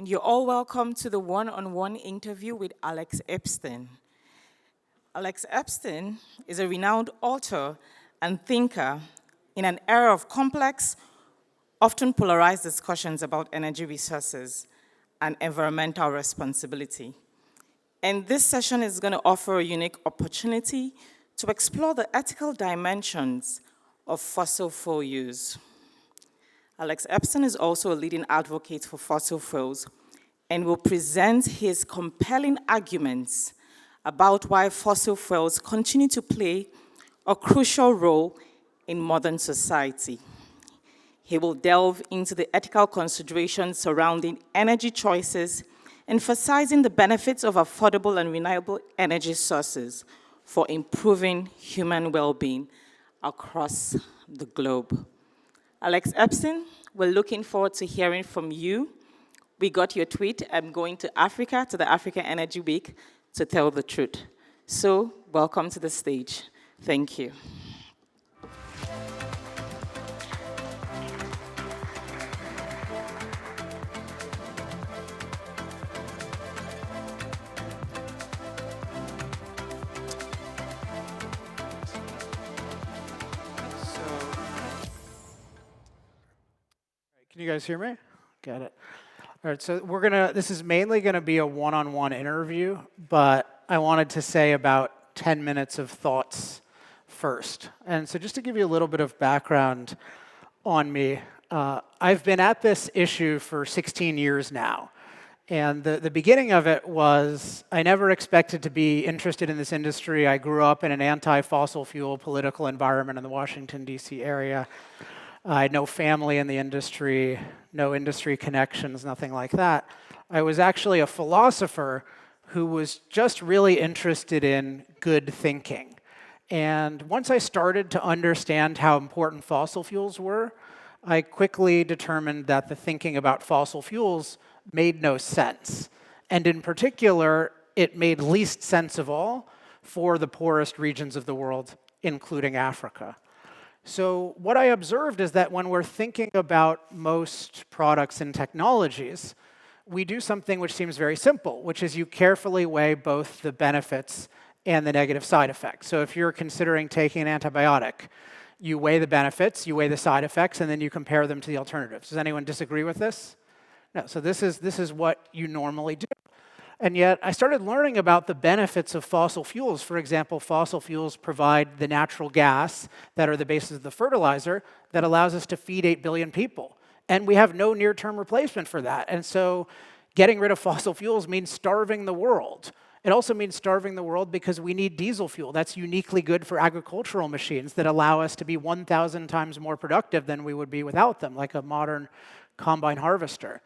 and you're all welcome to the one-on-one interview with Alex Epstein. Alex Epstein is a renowned author and thinker in an era of complex, often polarized discussions about energy resources and environmental responsibility. And this session is going to offer a unique opportunity to explore the ethical dimensions of fossil fuel use. Alex Epstein is also a leading advocate for fossil fuels and will present his compelling arguments about why fossil fuels continue to play a crucial role in modern society. He will delve into the ethical considerations surrounding energy choices, emphasizing the benefits of affordable and reliable energy sources for improving human well-being across the globe. Alex Epstein, we're looking forward to hearing from you. We got your tweet, I'm going to Africa, to the Africa Energy Week, to tell the truth. So, welcome to the stage. Thank you. Can you guys hear me? Got it. All right, so this is mainly gonna be a one-on-one interview, but I wanted to say about 10 minutes of thoughts first. And so just to give you a little bit of background on me, I've been at this issue for 16 years now. And the beginning of it was, I never expected to be interested in this industry. I grew up in an anti-fossil fuel political environment in the Washington, D.C. area. I had no family in the industry, no industry connections, nothing like that. I was actually a philosopher who was just really interested in good thinking. And once I started to understand how important fossil fuels were, I quickly determined that the thinking about fossil fuels made no sense. And in particular, it made least sense of all for the poorest regions of the world, including Africa. So what I observed is that when we're thinking about most products and technologies, we do something which seems very simple, which is you carefully weigh both the benefits and the negative side effects. So if you're considering taking an antibiotic, you weigh the benefits, you weigh the side effects, and then you compare them to the alternatives. Does anyone disagree with this? No, so this is what you normally do. And yet, I started learning about the benefits of fossil fuels. For example, fossil fuels provide the natural gas that are the basis of the fertilizer that allows us to feed 8 billion people. And we have no near-term replacement for that. And so getting rid of fossil fuels means starving the world. It also means starving the world because we need diesel fuel. That's uniquely good for agricultural machines that allow us to be 1,000 times more productive than we would be without them, like a modern combine harvester.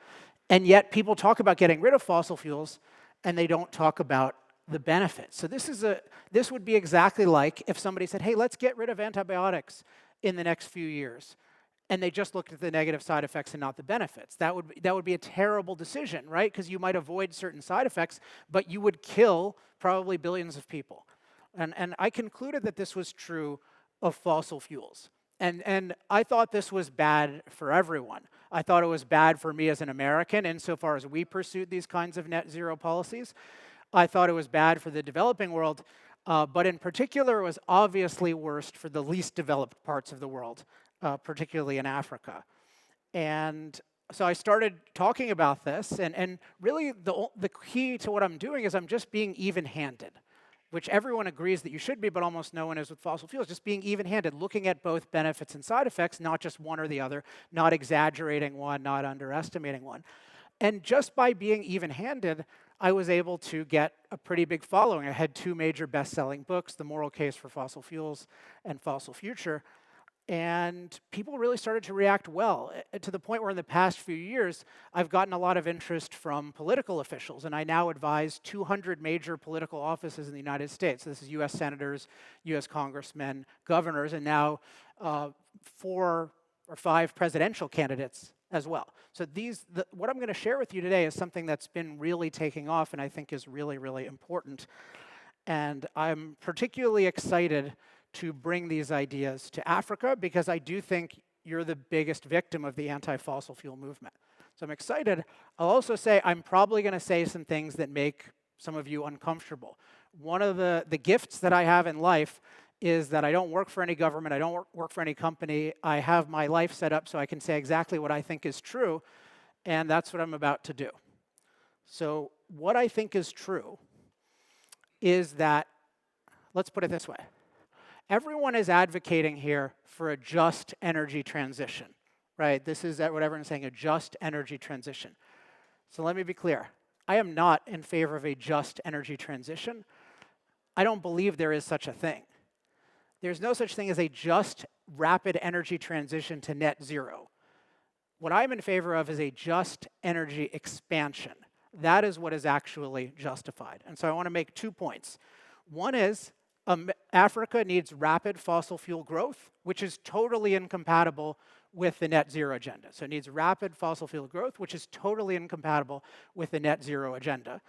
And yet, people talk about getting rid of fossil fuels, and they don't talk about the benefits. So this would be exactly like if somebody said, hey, let's get rid of antibiotics in the next few years, and they just looked at the negative side effects and not the benefits. That would be a terrible decision, right? Because you might avoid certain side effects, but you would kill probably billions of people. And I concluded that this was true of fossil fuels. And I thought this was bad for everyone. I thought it was bad for me as an American insofar as we pursued these kinds of net zero policies. I thought it was bad for the developing world, but in particular, it was obviously worst for the least developed parts of the world, particularly in Africa. And so I started talking about this, and really the key to what I'm doing is I'm just being even-handed, which everyone agrees that you should be, but almost no one is with fossil fuels, just being even-handed, looking at both benefits and side effects, not just one or the other, not exaggerating one, not underestimating one. And just by being even-handed, I was able to get a pretty big following. I had 2 major best-selling books, The Moral Case for Fossil Fuels and Fossil Future, and people really started to react well, to the point where in the past few years, I've gotten a lot of interest from political officials, and I now advise 200 major political offices in the United States. So this is US senators, US congressmen, governors, and now 4 or 5 presidential candidates as well. So what I'm going to share with you today is something that's been really taking off and I think is really, really important. And I'm particularly excited to bring these ideas to Africa because I do think you're the biggest victim of the anti-fossil fuel movement. So I'm excited. I'll also say I'm probably going to say some things that make some of you uncomfortable. One of the gifts that I have in life is that I don't work for any government, I don't work for any company. I have my life set up so I can say exactly what I think is true, and that's what I'm about to do. So what I think is true is that, let's put it this way. Everyone is advocating here for a just energy transition, right? This is what everyone's saying, a just energy transition. So let me be clear. I am not in favor of a just energy transition. I don't believe there is such a thing. There's no such thing as a just rapid energy transition to net zero. What I'm in favor of is a just energy expansion. That is what is actually justified. And so I want to make 2 points. One is Africa needs rapid fossil fuel growth, which is totally incompatible with the net zero agenda. So it needs rapid fossil fuel growth, which is totally incompatible with the net zero agenda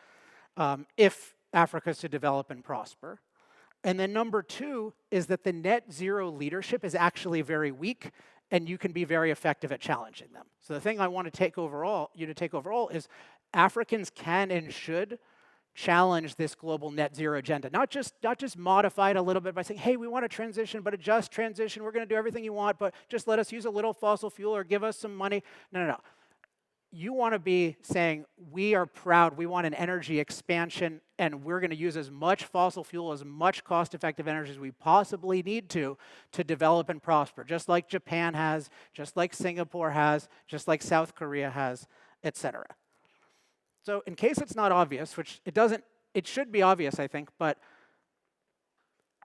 if Africa is to develop and prosper. And then number 2 is that the net zero leadership is actually very weak, and you can be very effective at challenging them. So the thing I want to take overall is Africans can and should challenge this global net zero agenda. Not just modify it a little bit by saying, hey, we want a transition, but a just transition. We're going to do everything you want, but just let us use a little fossil fuel or give us some money. No. You want to be saying, we are proud, we want an energy expansion, and we're going to use as much fossil fuel, as much cost-effective energy as we possibly need to develop and prosper, just like Japan has, just like Singapore has, just like South Korea has, etc. So in case it's not obvious, which it should be obvious, I think, but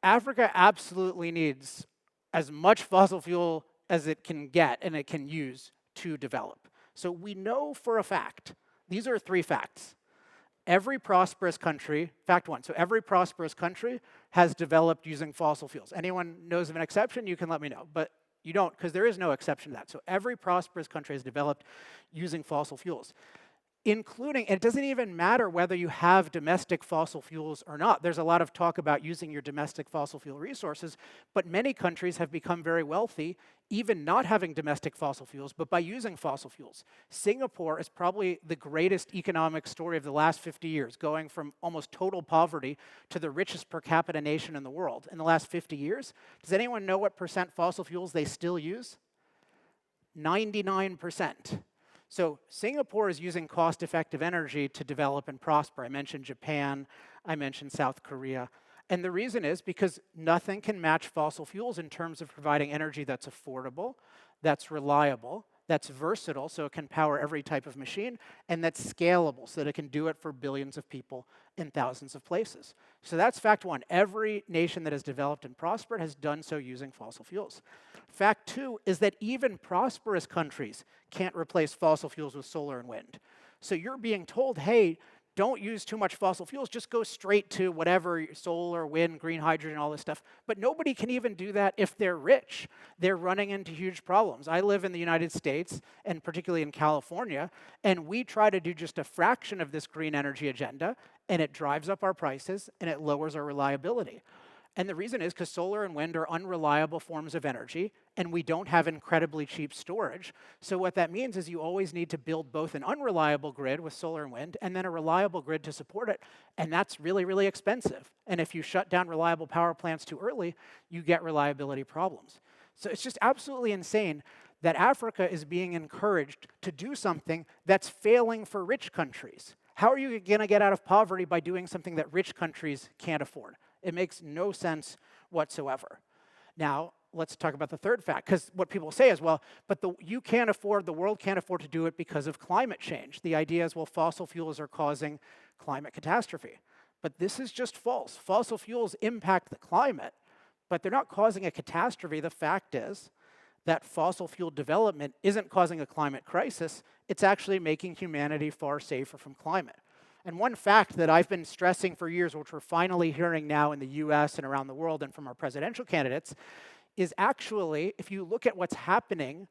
Africa absolutely needs as much fossil fuel as it can get and it can use to develop. So we know for a fact, these are 3 facts. Every prosperous country, fact 1, so every prosperous country has developed using fossil fuels. Anyone knows of an exception, you can let me know, but you don't, because there is no exception to that. So every prosperous country has developed using fossil fuels, including, and it doesn't even matter whether you have domestic fossil fuels or not. There's a lot of talk about using your domestic fossil fuel resources, but many countries have become very wealthy, even not having domestic fossil fuels, but by using fossil fuels. Singapore is probably the greatest economic story of the last 50 years, going from almost total poverty to the richest per capita nation in the world in the last 50 years. Does anyone know what % fossil fuels they still use? 99%. So Singapore is using cost-effective energy to develop and prosper. I mentioned Japan, I mentioned South Korea. And the reason is because nothing can match fossil fuels in terms of providing energy that's affordable, that's reliable, that's versatile, so it can power every type of machine, and that's scalable, so that it can do it for billions of people in thousands of places. So that's fact 1. Every nation that has developed and prospered has done so using fossil fuels. Fact 2 is that even prosperous countries can't replace fossil fuels with solar and wind. So you're being told, hey, don't use too much fossil fuels, just go straight to whatever, solar, wind, green hydrogen, all this stuff. But nobody can even do that if they're rich. They're running into huge problems. I live in the United States, and particularly in California, and we try to do just a fraction of this green energy agenda, and it drives up our prices, and it lowers our reliability. And the reason is because solar and wind are unreliable forms of energy, and we don't have incredibly cheap storage. So what that means is you always need to build both an unreliable grid with solar and wind, and then a reliable grid to support it. And that's really, really expensive. And if you shut down reliable power plants too early, you get reliability problems. So it's just absolutely insane that Africa is being encouraged to do something that's failing for rich countries. How are you going to get out of poverty by doing something that rich countries can't afford? It makes no sense whatsoever. Now, let's talk about the third fact, because what people say is, well, but the world can't afford to do it because of climate change. The idea is, well, fossil fuels are causing climate catastrophe. But this is just false. Fossil fuels impact the climate, but they're not causing a catastrophe. The fact is that fossil fuel development isn't causing a climate crisis. It's actually making humanity far safer from climate. And one fact that I've been stressing for years, which we're finally hearing now in the US and around the world and from our presidential candidates, is actually, if you look at what's happening,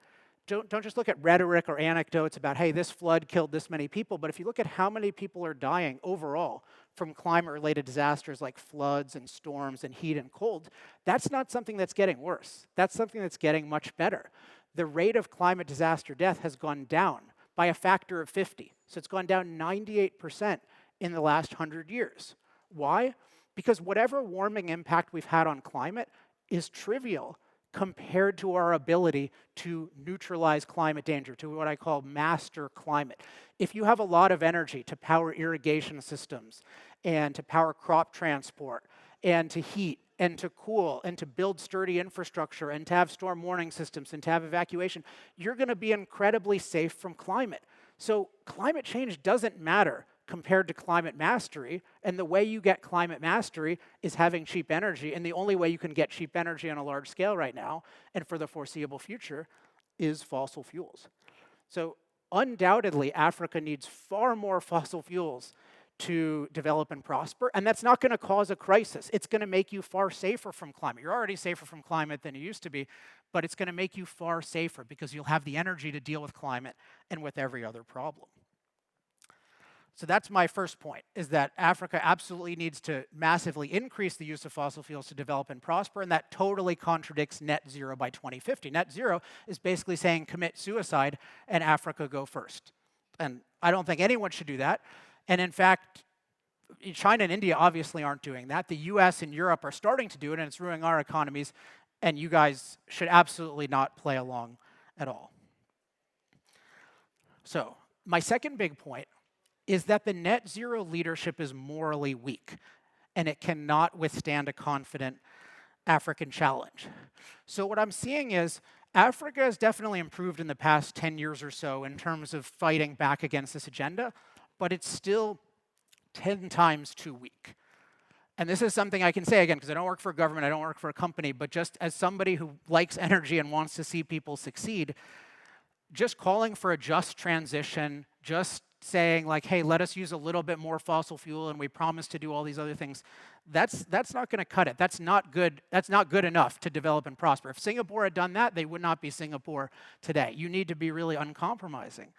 don't just look at rhetoric or anecdotes about, hey, this flood killed this many people, but if you look at how many people are dying overall from climate-related disasters like floods and storms and heat and cold, that's not something that's getting worse. That's something that's getting much better. The rate of climate disaster death has gone down by a factor of 50. So it's gone down 98% in the last 100 years. Why? Because whatever warming impact we've had on climate is trivial compared to our ability to neutralize climate danger, to what I call master climate. If you have a lot of energy to power irrigation systems and to power crop transport and to heat and to cool and to build sturdy infrastructure and to have storm warning systems and to have evacuation, you're going to be incredibly safe from climate. So climate change doesn't matter compared to climate mastery, and the way you get climate mastery is having cheap energy, and the only way you can get cheap energy on a large scale right now, and for the foreseeable future, is fossil fuels. So undoubtedly, Africa needs far more fossil fuels to develop and prosper, and that's not going to cause a crisis. It's going to make you far safer from climate. You're already safer from climate than you used to be, but it's going to make you far safer because you'll have the energy to deal with climate and with every other problem. So that's my first point, is that Africa absolutely needs to massively increase the use of fossil fuels to develop and prosper, and that totally contradicts net zero by 2050. Net zero is basically saying commit suicide and Africa go first. And I don't think anyone should do that. And in fact, China and India obviously aren't doing that. The US and Europe are starting to do it, and it's ruining our economies, and you guys should absolutely not play along at all. So my second big point is that the net zero leadership is morally weak, and it cannot withstand a confident African challenge. So what I'm seeing is Africa has definitely improved in the past 10 years or so in terms of fighting back against this agenda, but it's still 10 times too weak. And this is something I can say again, because I don't work for a government, I don't work for a company, but just as somebody who likes energy and wants to see people succeed, just calling for a just transition, just saying like, hey, let us use a little bit more fossil fuel and we promise to do all these other things, that's not going to cut it. That's not good enough to develop and prosper. If Singapore had done that, they would not be Singapore today. You need to be really uncompromising.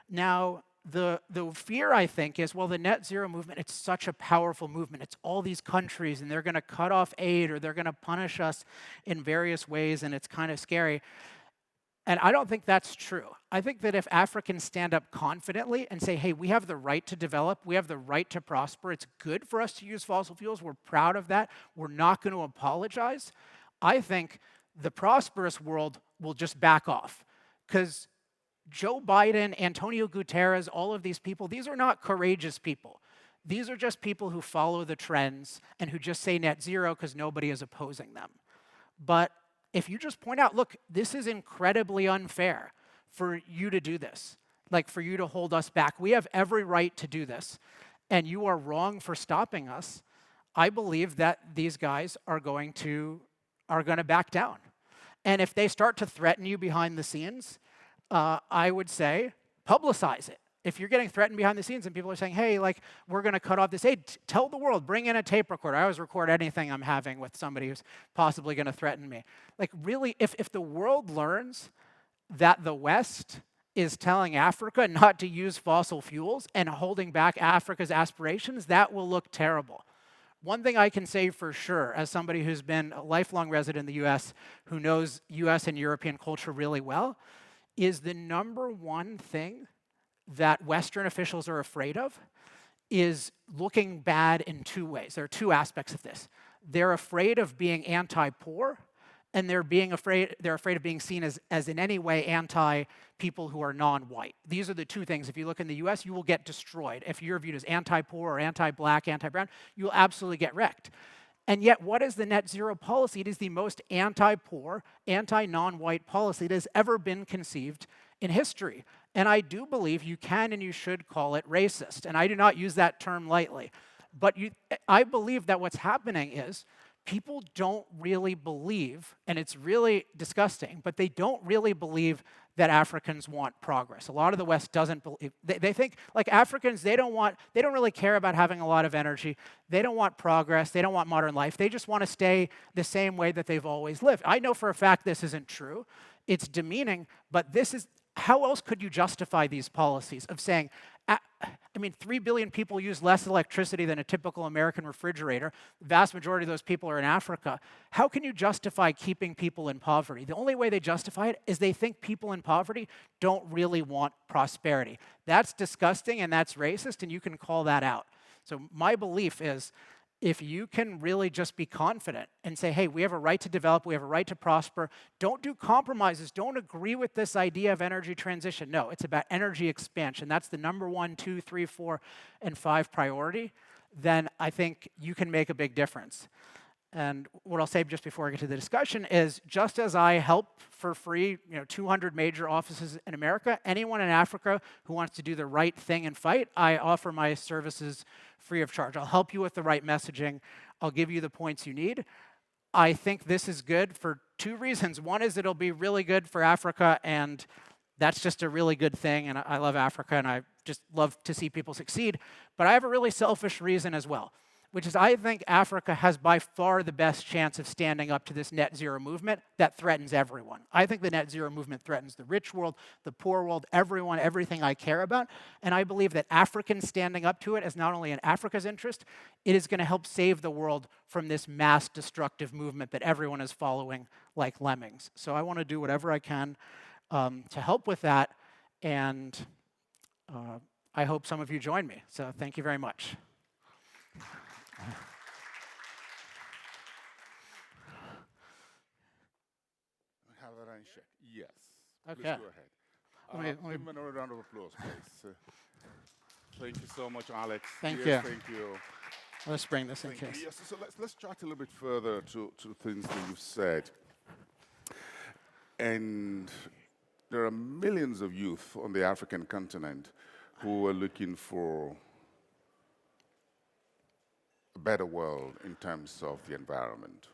Now, the fear, I think, is, well, the net zero movement, it's such a powerful movement. It's all these countries, and they're going to cut off aid, or they're going to punish us in various ways, and it's kind of scary. And I don't think that's true. I think that if Africans stand up confidently and say, hey, we have the right to develop, we have the right to prosper, it's good for us to use fossil fuels, we're proud of that, we're not going to apologize, I think the prosperous world will just back off. Because Joe Biden, Antonio Guterres, all of these people, these are not courageous people. These are just people who follow the trends and who just say net zero because nobody is opposing them. But if you just point out, look, this is incredibly unfair for you to do this, like for you to hold us back. We have every right to do this, and you are wrong for stopping us. I believe that these guys are going to back down. And if they start to threaten you behind the scenes, I would say publicize it. If you're getting threatened behind the scenes and people are saying, hey, like, we're going to cut off this aid, tell the world, bring in a tape recorder. I always record anything I'm having with somebody who's possibly going to threaten me. Like, really, if the world learns that the West is telling Africa not to use fossil fuels and holding back Africa's aspirations, that will look terrible. One thing I can say for sure, as somebody who's been a lifelong resident in the US, who knows US and European culture really well, is the number one thing that Western officials are afraid of is looking bad in two ways. There are two aspects of this. They're afraid of being anti-poor, and they're afraid of being seen as in any way anti-people who are non-white. These are the two things. If you look in the US, you will get destroyed. If you're viewed as anti-poor or anti-black, anti-brown, you will absolutely get wrecked. And yet, what is the net zero policy? It is the most anti-poor, anti-non-white policy that has ever been conceived in history. And I do believe you can and you should call it racist. And I do not use that term lightly. But I believe that what's happening is people don't really believe, and it's really disgusting, but they don't really believe that Africans want progress. A lot of the West doesn't believe. They think, like, Africans, they don't really care about having a lot of energy. They don't want progress. They don't want modern life. They just want to stay the same way that they've always lived. I know for a fact this isn't true. It's demeaning, but this is, how else could you justify these policies of saying, I mean, 3 billion people use less electricity than a typical American refrigerator. The vast majority of those people are in Africa. How can you justify keeping people in poverty? The only way they justify it is they think people in poverty don't really want prosperity. That's disgusting and that's racist, and you can call that out. So my belief is, if you can really just be confident and say, hey, we have a right to develop, we have a right to prosper, don't do compromises, don't agree with this idea of energy transition. No, it's about energy expansion. That's the number 1, 2, 3, 4, and 5 priority. Then I think you can make a big difference. And what I'll say just before I get to the discussion is, just as I help for free 200 major offices in America, anyone in Africa who wants to do the right thing and fight, I offer my services free of charge. I'll help you with the right messaging. I'll give you the points you need. I think this is good for 2 reasons. One is it'll be really good for Africa, and that's just a really good thing, and I love Africa, and I just love to see people succeed. But I have a really selfish reason as well, which is I think Africa has by far the best chance of standing up to this net zero movement that threatens everyone. I think the net zero movement threatens the rich world, the poor world, everyone, everything I care about. And I believe that Africans standing up to it is not only in Africa's interest, it is going to help save the world from this mass destructive movement that everyone is following like lemmings. So I want to do whatever I can to help with that. And I hope some of you join me. So thank you very much. Have that handshake. Yes. Okay. Please go ahead. Let me- Give him another round of applause, please. Thank you so much, Alex. Thank Yes, you. Thank you. Let's bring this in Thank you. case. Yes, so let's chat a little bit further to things that you've said. And there are millions of youth on the African continent who are looking for a better world in terms of the environment.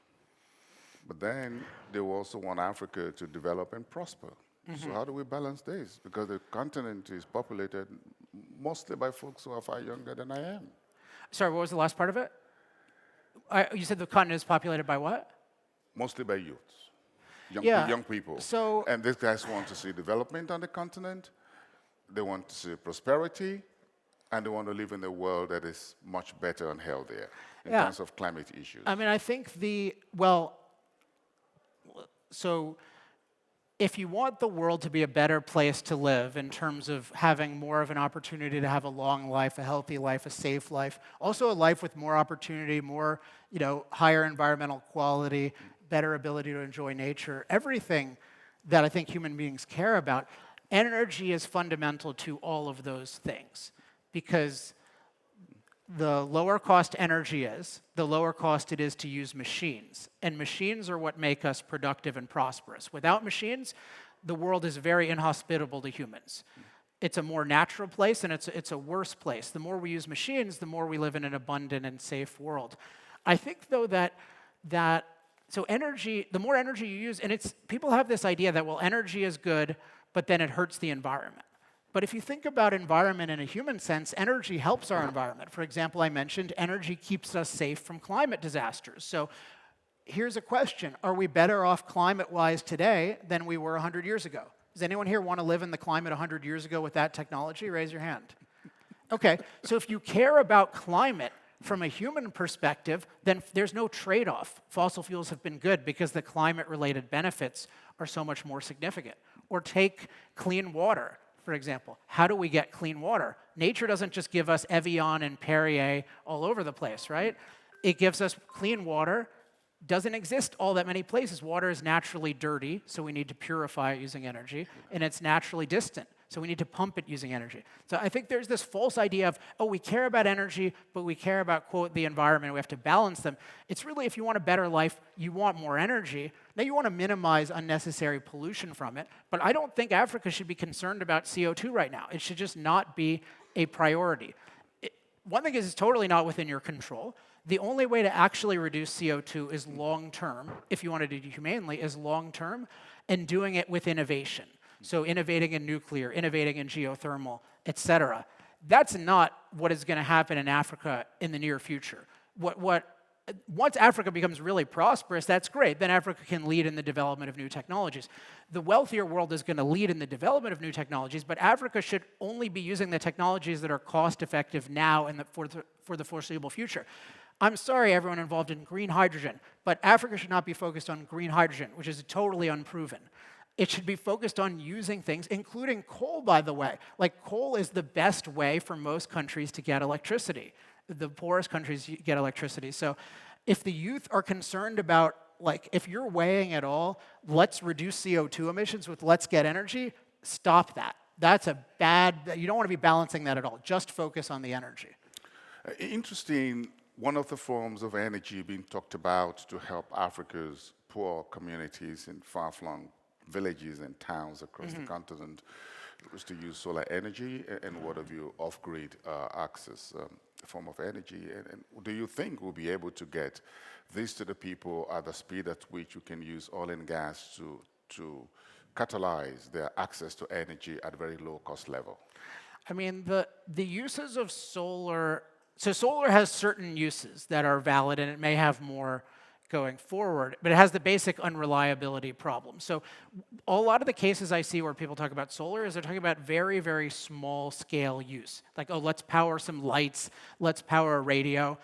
But then they also want Africa to develop and prosper. So how do we balance this? Because the continent is populated mostly by folks who are far younger than I am. Sorry, what was the last part of it? You said the continent is populated by what? Mostly by youths, young people. So, And these guys want to see development on the continent, they want to see prosperity, and they want to live in a world that is much better and healthier in terms of climate issues. I mean, I think so if you want the world to be a better place to live in terms of having more of an opportunity to have a long life, a healthy life, a safe life, also a life with more opportunity, more, higher environmental quality, better ability to enjoy nature, everything that I think human beings care about, energy is fundamental to all of those things. Because the lower cost energy is, the lower cost it is to use machines. And machines are what make us productive and prosperous. Without machines, the world is very inhospitable to humans. It's a more natural place, and it's a worse place. The more we use machines, the more we live in an abundant and safe world. I think, though, so energy, the more energy you use, and people have this idea that, well, energy is good, but then it hurts the environment. But if you think about environment in a human sense, energy helps our environment. For example, I mentioned energy keeps us safe from climate disasters. So here's a question. Are we better off climate-wise today than we were 100 years ago? Does anyone here want to live in the climate 100 years ago with that technology? Raise your hand. Okay, so if you care about climate from a human perspective, then there's no trade-off. Fossil fuels have been good because the climate-related benefits are so much more significant. Or take clean water, for example. How do we get clean water? Nature doesn't just give us Evian and Perrier all over the place, right? It gives us clean water. Doesn't exist all that many places. Water is naturally dirty, so we need to purify it using energy, and it's naturally distant, so we need to pump it using energy. So I think there's this false idea of, oh, we care about energy, but we care about, quote, the environment, we have to balance them. It's really, if you want a better life, you want more energy. Now you want to minimize unnecessary pollution from it, but I don't think Africa should be concerned about CO2 right now. It should just not be a priority. One thing is it's totally not within your control. The only way to actually reduce CO2 is long-term, if you want to do it humanely, is long-term, and doing it with innovation. So innovating in nuclear, innovating in geothermal, et cetera. That's not what is going to happen in Africa in the near future. once Africa becomes really prosperous, that's great. Then Africa can lead in the development of new technologies. The wealthier world is going to lead in the development of new technologies, but Africa should only be using the technologies that are cost-effective now and for the foreseeable future. I'm sorry, everyone involved in green hydrogen, but Africa should not be focused on green hydrogen, which is totally unproven. It should be focused on using things, including coal, by the way. Like, coal is the best way for most countries to get electricity. The poorest countries get electricity. So if the youth are concerned about, like, if you're weighing it all, let's reduce CO2 emissions with let's get energy, stop that. That's a bad, you don't want to be balancing that at all. Just focus on the energy. Interesting, one of the forms of energy being talked about to help Africa's poor communities in far-flung villages and towns across the continent was to use solar energy and what have you, off-grid access form of energy. And do you think we'll be able to get this to the people at the speed at which you can use oil and gas to catalyze their access to energy at a very low cost level? I mean, the uses of solar, so solar has certain uses that are valid, and it may have more going forward, but it has the basic unreliability problem. So a lot of the cases I see where people talk about solar is they're talking about very, very small scale use. Like, oh, let's power some lights, let's power a radio.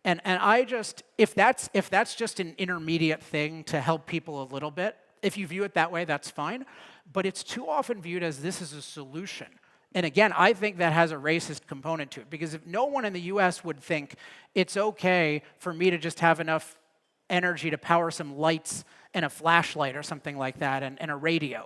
And I just, if that's just an intermediate thing to help people a little bit, if you view it that way, that's fine. But it's too often viewed as this is a solution. And again, I think that has a racist component to it, because if no one in the US would think it's okay for me to just have enough energy to power some lights and a flashlight or something like that and a radio.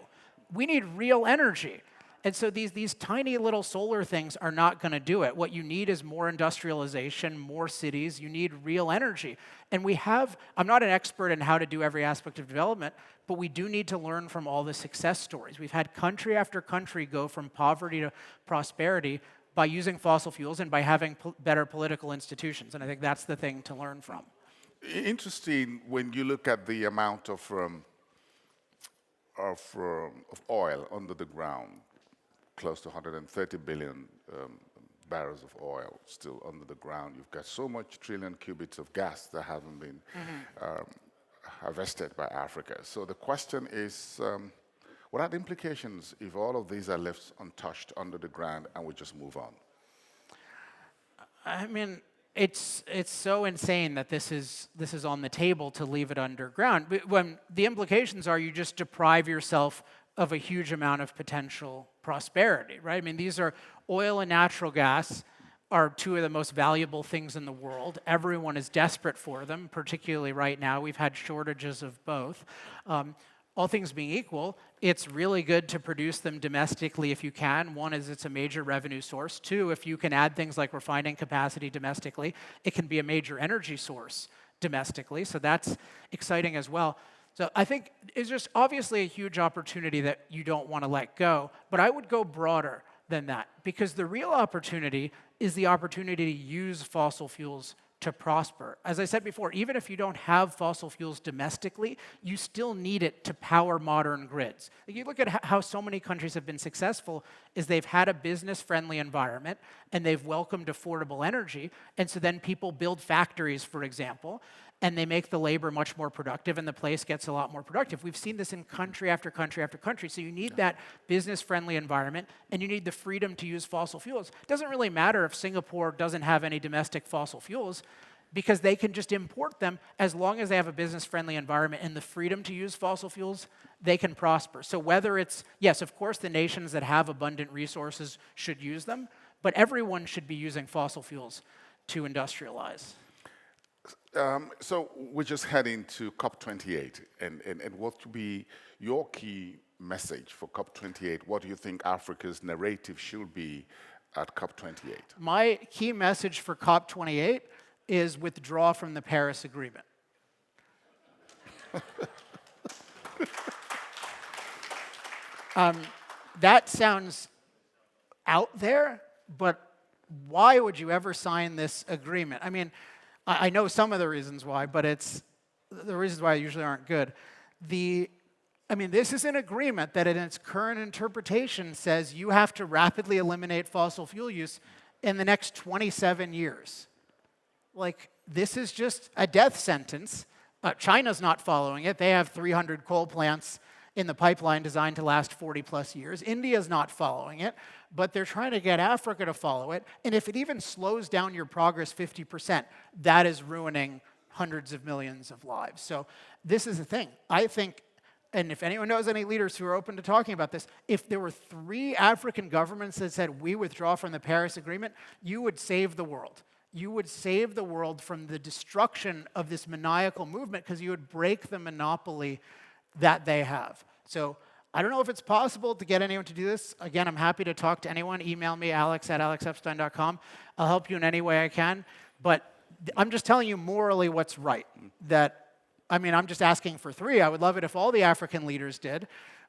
We need real energy. And so these tiny little solar things are not going to do it. What you need is more industrialization, more cities. You need real energy. And we have, I'm not an expert in how to do every aspect of development, but we do need to learn from all the success stories. We've had country after country go from poverty to prosperity by using fossil fuels and by having better political institutions. And I think that's the thing to learn from. Interesting when you look at the amount of oil under the ground, close to 130 billion barrels of oil still under the ground. You've got so much trillion cubits of gas that haven't been harvested by Africa. So the question is, what are the implications if all of these are left untouched under the ground and we just move on? I mean, it's so insane that this is on the table to leave it underground. But when the implications are, you just deprive yourself of a huge amount of potential prosperity, right? I mean, these are oil and natural gas are two of the most valuable things in the world. Everyone is desperate for them, particularly right now. We've had shortages of both. All things being equal, it's really good to produce them domestically if you can. One is it's a major revenue source. Two, if you can add things like refining capacity domestically, it can be a major energy source domestically. So that's exciting as well. So I think it's just obviously a huge opportunity that you don't want to let go. But I would go broader than that, because the real opportunity is the opportunity to use fossil fuels to prosper. As I said before, even if you don't have fossil fuels domestically, you still need it to power modern grids. You look at how so many countries have been successful is they've had a business-friendly environment and they've welcomed affordable energy, and so then people build factories, for example, and they make the labor much more productive and the place gets a lot more productive. We've seen this in country after country after country. So you need that business-friendly environment and you need the freedom to use fossil fuels. It doesn't really matter if Singapore doesn't have any domestic fossil fuels because they can just import them as long as they have a business-friendly environment and the freedom to use fossil fuels, they can prosper. So whether it's, yes, of course, the nations that have abundant resources should use them, but everyone should be using fossil fuels to industrialize. So we're just heading to COP28, and what would be your key message for COP28? What do you think Africa's narrative should be at COP28? My key message for COP28 is withdraw from the Paris Agreement. That sounds out there, but why would you ever sign this agreement? I mean, I know some of the reasons why, but the reasons why usually aren't good. I mean, this is an agreement that in its current interpretation says you have to rapidly eliminate fossil fuel use in the next 27 years. Like, this is just a death sentence. China's not following it. They have 300 coal plants in the pipeline designed to last 40 plus years. India's not following it, but they're trying to get Africa to follow it. And if it even slows down your progress 50%, that is ruining hundreds of millions of lives. So this is the thing. I think, and if anyone knows any leaders who are open to talking about this, if there were 3 African governments that said, we withdraw from the Paris Agreement, you would save the world. You would save the world from the destruction of this maniacal movement because you would break the monopoly that they have. So I don't know if it's possible to get anyone to do this. Again, I'm happy to talk to anyone. Email me, alex@alexepstein.com. I'll help you in any way I can. But I'm just telling you morally what's right. I'm just asking for 3. I would love it if all the African leaders did.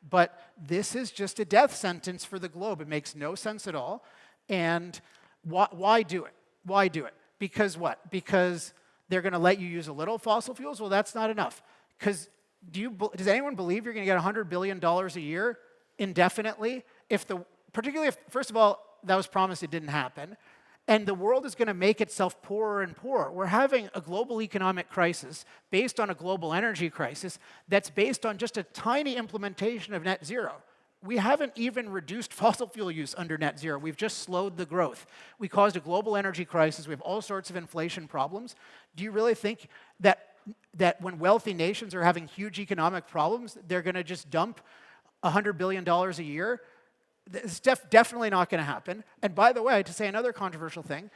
But this is just a death sentence for the globe. It makes no sense at all. And why do it? Why do it? Because what? Because they're going to let you use a little fossil fuels? Well, that's not enough. Because does anyone believe you're going to get $100 billion a year indefinitely? Particularly if, first of all, that was promised, it didn't happen. And the world is going to make itself poorer and poorer. We're having a global economic crisis based on a global energy crisis that's based on just a tiny implementation of net zero. We haven't even reduced fossil fuel use under net zero. We've just slowed the growth. We caused a global energy crisis. We have all sorts of inflation problems. Do you really think that when wealthy nations are having huge economic problems, they're going to just dump $100 billion a year? It's definitely not going to happen. And by the way, to say another controversial thing,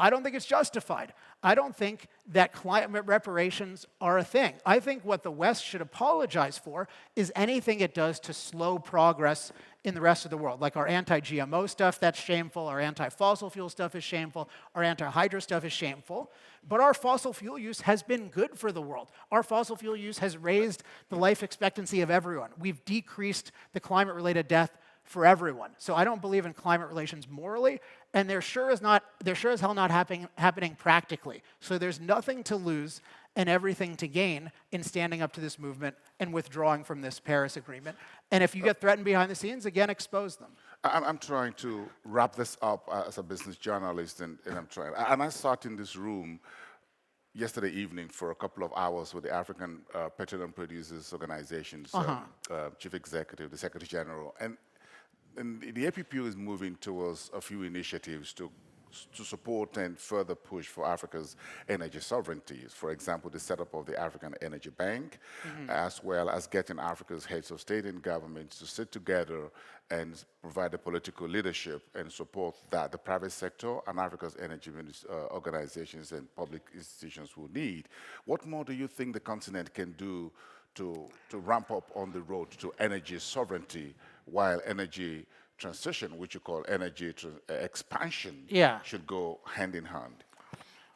I don't think it's justified. I don't think that climate reparations are a thing. I think what the West should apologize for is anything it does to slow progress in the rest of the world. Like our anti-GMO stuff, that's shameful. Our anti-fossil fuel stuff is shameful. Our anti-hydro stuff is shameful. But our fossil fuel use has been good for the world. Our fossil fuel use has raised the life expectancy of everyone. We've decreased the climate-related death for everyone. So I don't believe in climate relations morally, and they're sure as hell not happening practically. So there's nothing to lose and everything to gain in standing up to this movement and withdrawing from this Paris Agreement. And if you get threatened behind the scenes, again, expose them. I'm trying to wrap this up as a business journalist, and I sat in this room yesterday evening for a couple of hours with the African Petroleum Producers Organization's chief executive, the Secretary General, and the APPO is moving towards a few initiatives to support and further push for Africa's energy sovereignty. For example, the setup of the African Energy Bank, as well as getting Africa's heads of state and governments to sit together and provide the political leadership and support that the private sector and Africa's energy organizations and public institutions will need. What more do you think the continent can do to ramp up on the road to energy sovereignty, while energy transition, which you call energy expansion, should go hand in hand?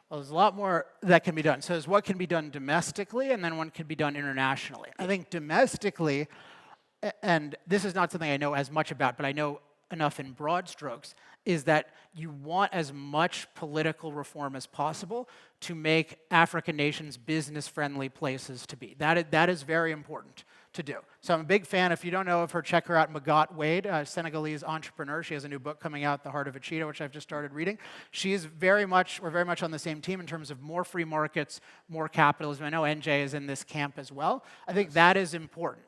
Well, there's a lot more that can be done. So there's what can be done domestically, and then what can be done internationally. I think domestically, and this is not something I know as much about, but I know enough in broad strokes, is that you want as much political reform as possible to make African nations business-friendly places to be. That is very important to do. So I'm a big fan. If you don't know of her, check her out, Magat Wade, a Senegalese entrepreneur. She has a new book coming out, The Heart of a Cheetah, which I've just started reading. We're very much on the same team in terms of more free markets, more capitalism. I know NJ is in this camp as well. I think that is important.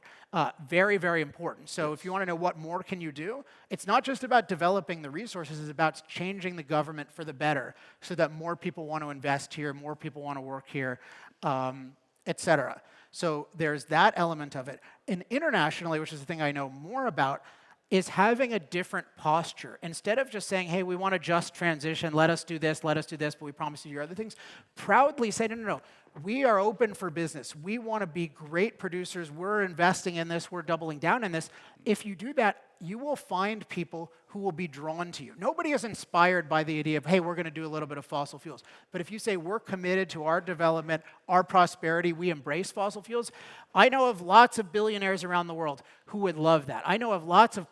Very, very important. So if you want to know what more can you do, it's not just about developing the resources, it's about changing the government for the better so that more people want to invest here, more people want to work here, et cetera. So there's that element of it. And internationally, which is the thing I know more about, is having a different posture. Instead of just saying, hey, we want a just transition, let us do this, but we promise you your other things, proudly say, no. We are open for business. We want to be great producers. We're investing in this. We're doubling down in this. If you do that, you will find people who will be drawn to you. Nobody is inspired by the idea of, hey, we're going to do a little bit of fossil fuels. But if you say we're committed to our development, our prosperity, we embrace fossil fuels, I know of lots of billionaires around the world who would love that. I know of lots of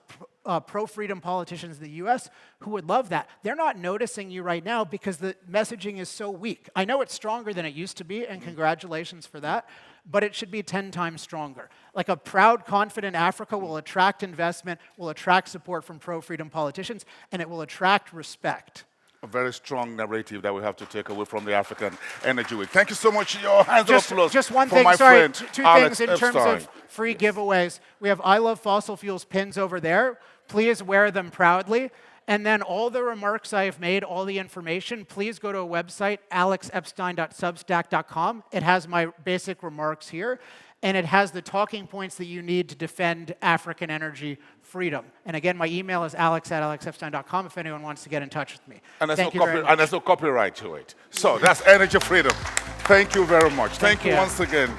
pro-freedom politicians in the US who would love that. They're not noticing you right now because the messaging is so weak. I know it's stronger than it used to be, and congratulations for that, but it should be 10 times stronger. Like a proud, confident Africa will attract investment, will attract support from pro-freedom politicians, and it will attract respect. a very strong narrative that we have to take away from the African Energy Week. Thank you so much. Your hands of applause Just one for thing, my sorry, friend, two Alex things in terms Epstein. of free giveaways. We have I Love Fossil Fuels pins over there. Please wear them proudly. And then all the remarks I have made, all the information, please go to a website, alexepstein.substack.com. It has my basic remarks here, and it has the talking points that you need to defend African energy freedom. And again, my email is alex@alexepstein.com if anyone wants to get in touch with me. And there's, Thank you very much. and there's no copyright to it. So that's energy freedom. Thank you very much. Thank you you. once again.